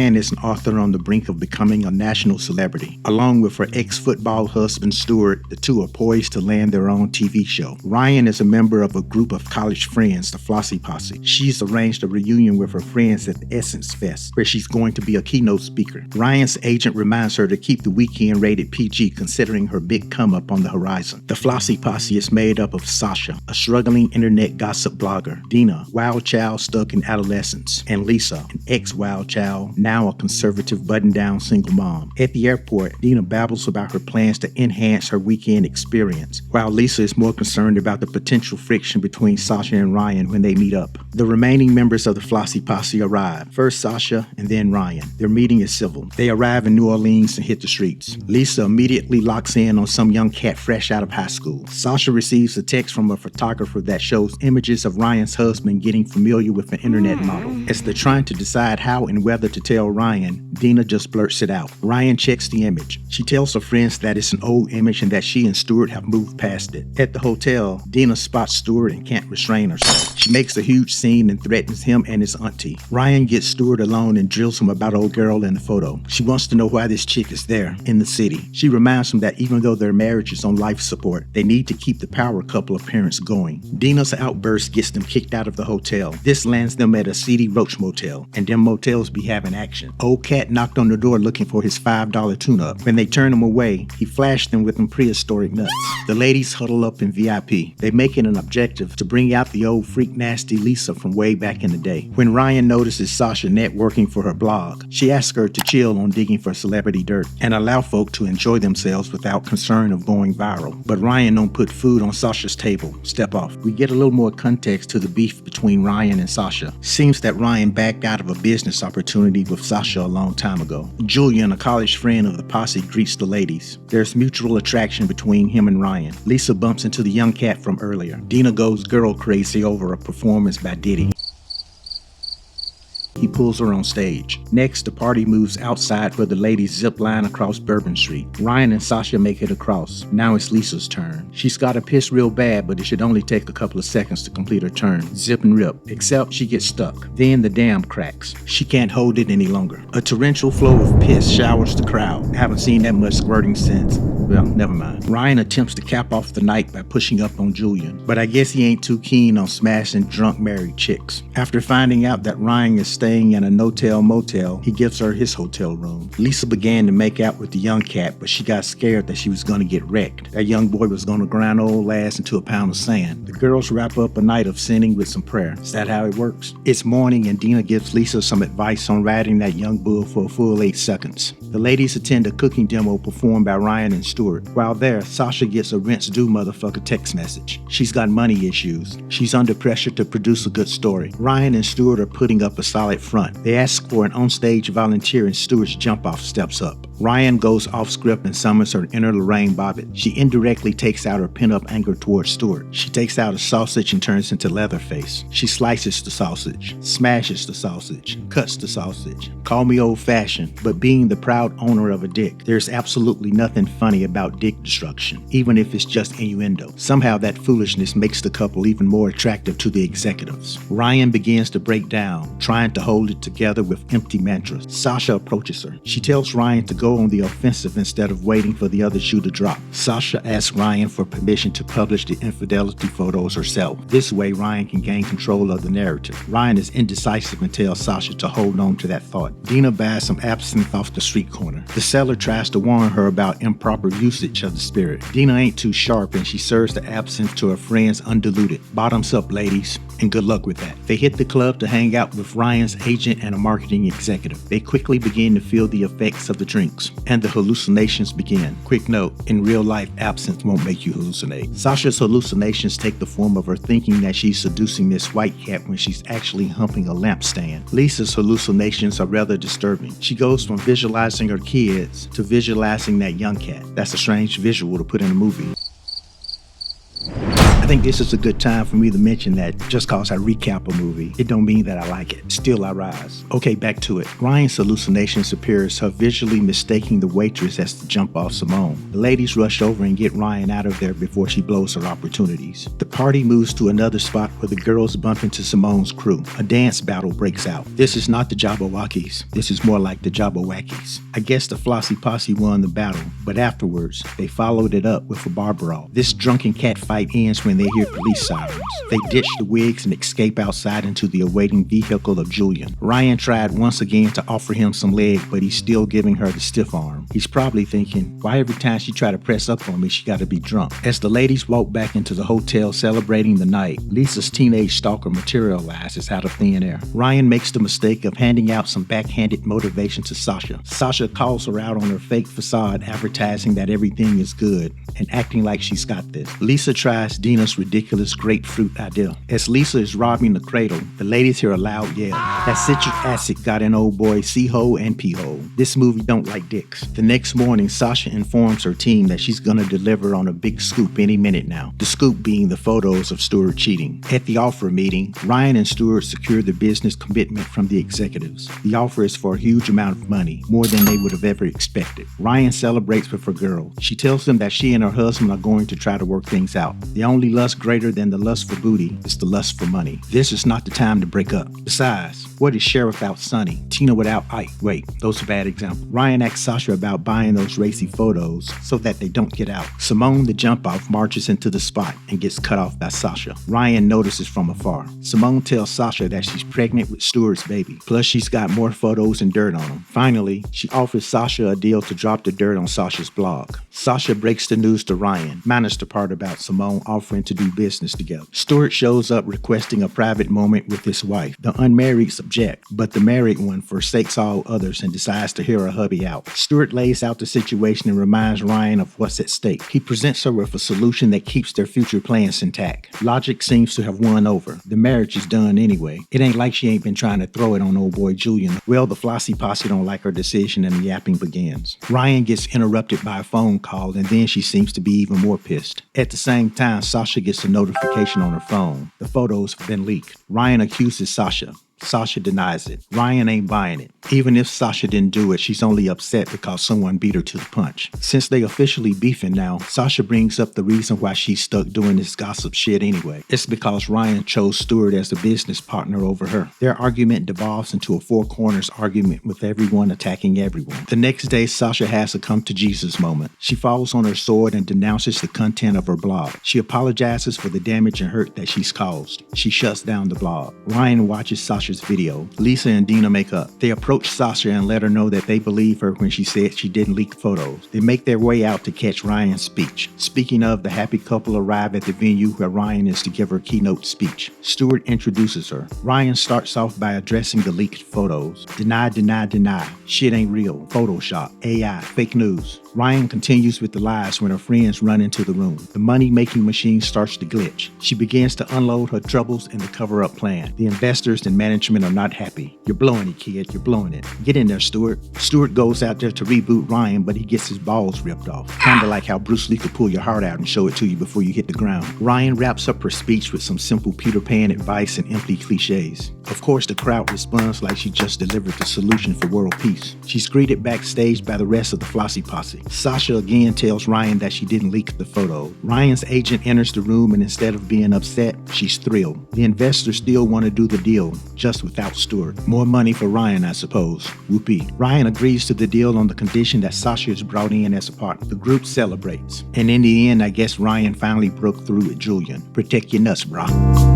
Ryan is an author on the brink of becoming a national celebrity. Along with her ex-football husband, Stuart, the two are poised to land their own TV show. Ryan is a member of a group of college friends, the Flossy Posse. She's arranged a reunion with her friends at the Essence Fest, where she's going to be a keynote speaker. Ryan's agent reminds her to keep the weekend rated PG, considering her big come-up on the horizon. The Flossy Posse is made up of Sasha, a struggling internet gossip blogger, Dina, wild child stuck in adolescence, and Lisa, an ex-wild child, now a conservative button-down single mom. At the airport, Dina babbles about her plans to enhance her weekend experience, while Lisa is more concerned about the potential friction between Sasha and Ryan when they meet up. The remaining members of the Flossy Posse arrive. First Sasha and then Ryan. Their meeting is civil. They arrive in New Orleans and hit the streets. Lisa immediately locks in on some young cat fresh out of high school. Sasha receives a text from a photographer that shows images of Ryan's husband getting familiar with an internet model. As they're trying to decide how and whether to tell Ryan, Dina just blurts it out. Ryan checks the image. She tells her friends that it's an old image and that she and Stuart have moved past it. At the hotel, Dina spots Stuart and can't restrain herself. She makes a huge scene and threatens him and his auntie. Ryan gets Stuart alone and drills him about old girl in the photo. She wants to know why this chick is there in the city. She reminds him that even though their marriage is on life support, they need to keep the power couple appearance going. Dina's outburst gets them kicked out of the hotel. This lands them at a seedy roach motel, and them motels be having action. Old Cat knocked on the door looking for his $5 tune-up. When they turn him away, he flashed them with them prehistoric nuts. The ladies huddle up in VIP. They make it an objective to bring out the old freak nasty Lisa from way back in the day. When Ryan notices Sasha networking for her blog, she asks her to chill on digging for celebrity dirt and allow folk to enjoy themselves without concern of going viral. But Ryan don't put food on Sasha's table. Step off. We get a little more context to the beef between Ryan and Sasha. Seems that Ryan backed out of a business opportunity with Sasha a long time ago. Julian, a college friend of the posse, greets the ladies. There's mutual attraction between him and Ryan. Lisa bumps into the young cat from earlier. Dina goes girl crazy over a performance by Diddy. He pulls her on stage. Next, the party moves outside where the ladies zip line across Bourbon Street. Ryan and Sasha make it across. Now it's Lisa's turn. She's got to piss real bad, but it should only take a couple of seconds to complete her turn. Zip and rip. Except she gets stuck. Then the dam cracks. She can't hold it any longer. A torrential flow of piss showers the crowd. I haven't seen that much squirting since. Well, never mind. Ryan attempts to cap off the night by pushing up on Julian, but I guess he ain't too keen on smashing drunk married chicks. After finding out that Ryan is staying in a no-tell motel, he gives her his hotel room. Lisa began to make out with the young cat, but she got scared that she was going to get wrecked. That young boy was going to grind old ass into a pound of sand. The girls wrap up a night of sinning with some prayer. Is that how it works? It's morning and Dina gives Lisa some advice on riding that young bull for a full 8 seconds. The ladies attend a cooking demo performed by Ryan and Stuart. While there, Sasha gets a rinse-due motherfucker text message. She's got money issues. She's under pressure to produce a good story. Ryan and Stuart are putting up a solid front. They ask for an onstage volunteer and Stuart's jump-off steps up. Ryan goes off script and summons her inner Lorraine Bobbitt. She indirectly takes out her pent-up anger towards Stuart. She takes out a sausage and turns into Leatherface. She slices the sausage, smashes the sausage, cuts the sausage. Call me old-fashioned, but being the proud owner of a dick, there's absolutely nothing funny about dick destruction, even if it's just innuendo. Somehow that foolishness makes the couple even more attractive to the executives. Ryan begins to break down, trying to hold it together with empty mantras. Sasha approaches her. She tells Ryan to go on the offensive instead of waiting for the other shoe to drop. Sasha asks Ryan for permission to publish the infidelity photos herself. This way Ryan can gain control of the narrative. Ryan is indecisive and tells Sasha to hold on to that thought. Dina buys some absinthe off the street corner. The seller tries to warn her about improper usage of the spirit. Dina ain't too sharp and she serves the absinthe to her friends undiluted. Bottoms up, ladies, and good luck with that. They hit the club to hang out with Ryan's agent and a marketing executive. They quickly begin to feel the effects of the drinks, and the hallucinations begin. Quick note, in real life, absinthe won't make you hallucinate. Sasha's hallucinations take the form of her thinking that she's seducing this white cat when she's actually humping a lampstand. Lisa's hallucinations are rather disturbing. She goes from visualizing her kids to visualizing that young cat. That's a strange visual to put in a movie. I think this is a good time for me to mention that just cause I recap a movie, it don't mean that I like it. Still I rise. Okay, back to it. Ryan's hallucinations appears her visually mistaking the waitress as the jump off Simone. The ladies rush over and get Ryan out of there before she blows her opportunities. The party moves to another spot where the girls bump into Simone's crew. A dance battle breaks out. This is not the Jabberwockies. This is more like the Jabberwackies. I guess the Flossy Posse won the battle, but afterwards, they followed it up with a bar brawl. This drunken cat fight ends when they hear police sirens. They ditch the wigs and escape outside into the awaiting vehicle of Julian. Ryan tried once again to offer him some leg, but he's still giving her the stiff arm. He's probably thinking, why every time she try to press up on me, she gotta be drunk. As the ladies walk back into the hotel celebrating the night, Lisa's teenage stalker materializes out of thin air. Ryan makes the mistake of handing out some backhanded motivation to Sasha. Sasha calls her out on her fake facade, advertising that everything is good and acting like she's got this. Lisa tries Dina's ridiculous grapefruit idea. As Lisa is robbing the cradle, the ladies hear a loud yell. That citric acid got in old boy C-hole and P-hole. This movie don't like dicks. The next morning, Sasha informs her team that she's gonna deliver on a big scoop any minute now. The scoop being the photos of Stewart cheating. At the offer meeting, Ryan and Stewart secure the business commitment from the executives. The offer is for a huge amount of money, more than they would have ever expected. Ryan celebrates with her girl. She tells them that she and her husband are going to try to work things out. The only lust greater than the lust for booty is the lust for money. This is not the time to break up. Besides, what is Sheriff without Sonny? Tina without Ike? Wait, those are bad examples. Ryan asks Sasha about buying those racy photos so that they don't get out. Simone, the jump off, marches into the spot and gets cut off by Sasha. Ryan notices from afar. Simone tells Sasha that she's pregnant with Stewart's baby. Plus, she's got more photos and dirt on them. Finally, she offers Sasha a deal to drop the dirt on Sasha's blog. Sasha breaks the news to Ryan, minus the part about Simone offering to do business together. Stewart shows up requesting a private moment with his wife. The unmarried subject, but the married one forsakes all others and decides to hear her hubby out. Stewart lays out the situation and reminds Ryan of what's at stake. He presents her with a solution that keeps their future plans intact. Logic seems to have won over. The marriage is done anyway. It ain't like she ain't been trying to throw it on old boy Julian. Well, the Flossy Posse don't like her decision and the yapping begins. Ryan gets interrupted by a phone call and then she seems to be even more pissed. At the same time, Sasha gets a notification on her phone. The photos have been leaked. Ryan accuses Sasha. Sasha denies it. Ryan ain't buying it. Even if Sasha didn't do it, she's only upset because someone beat her to the punch. Since they officially beefing now, Sasha brings up the reason why she's stuck doing this gossip shit anyway. It's because Ryan chose Stewart as a business partner over her. Their argument devolves into a four corners argument with everyone attacking everyone. The next day, Sasha has a come to Jesus moment. She falls on her sword and denounces the content of her blog. She apologizes for the damage and hurt that she's caused. She shuts down the blog. Ryan watches Sasha's video. Lisa and Dina make up. They approach Sasha and let her know that they believe her when she said she didn't leak photos. They make their way out to catch Ryan's speech. Speaking of, the happy couple arrive at the venue where Ryan is to give her keynote speech. Stewart introduces her. Ryan starts off by addressing the leaked photos. Deny, deny, deny. Shit ain't real. Photoshop. AI. Fake news. Ryan continues with the lies when her friends run into the room. The money-making machine starts to glitch. She begins to unload her troubles in the cover-up plan. The investors and management are not happy. You're blowing it, kid. You're blowing it. Get in there, Stewart. Stewart goes out there to reboot Ryan, but he gets his balls ripped off. Kinda like how Bruce Lee could pull your heart out and show it to you before you hit the ground. Ryan wraps up her speech with some simple Peter Pan advice and empty cliches. Of course, the crowd responds like she just delivered the solution for world peace. She's greeted backstage by the rest of the Flossy Posse. Sasha again tells Ryan that she didn't leak the photo. Ryan's agent enters the room and instead of being upset, she's thrilled. The investors still want to do the deal, just without Stewart. More money for Ryan, I suppose. Whoopee. Ryan agrees to the deal on the condition that Sasha is brought in as a partner. The group celebrates. And in the end, I guess Ryan finally broke through with Julian. Protect your nuts, brah.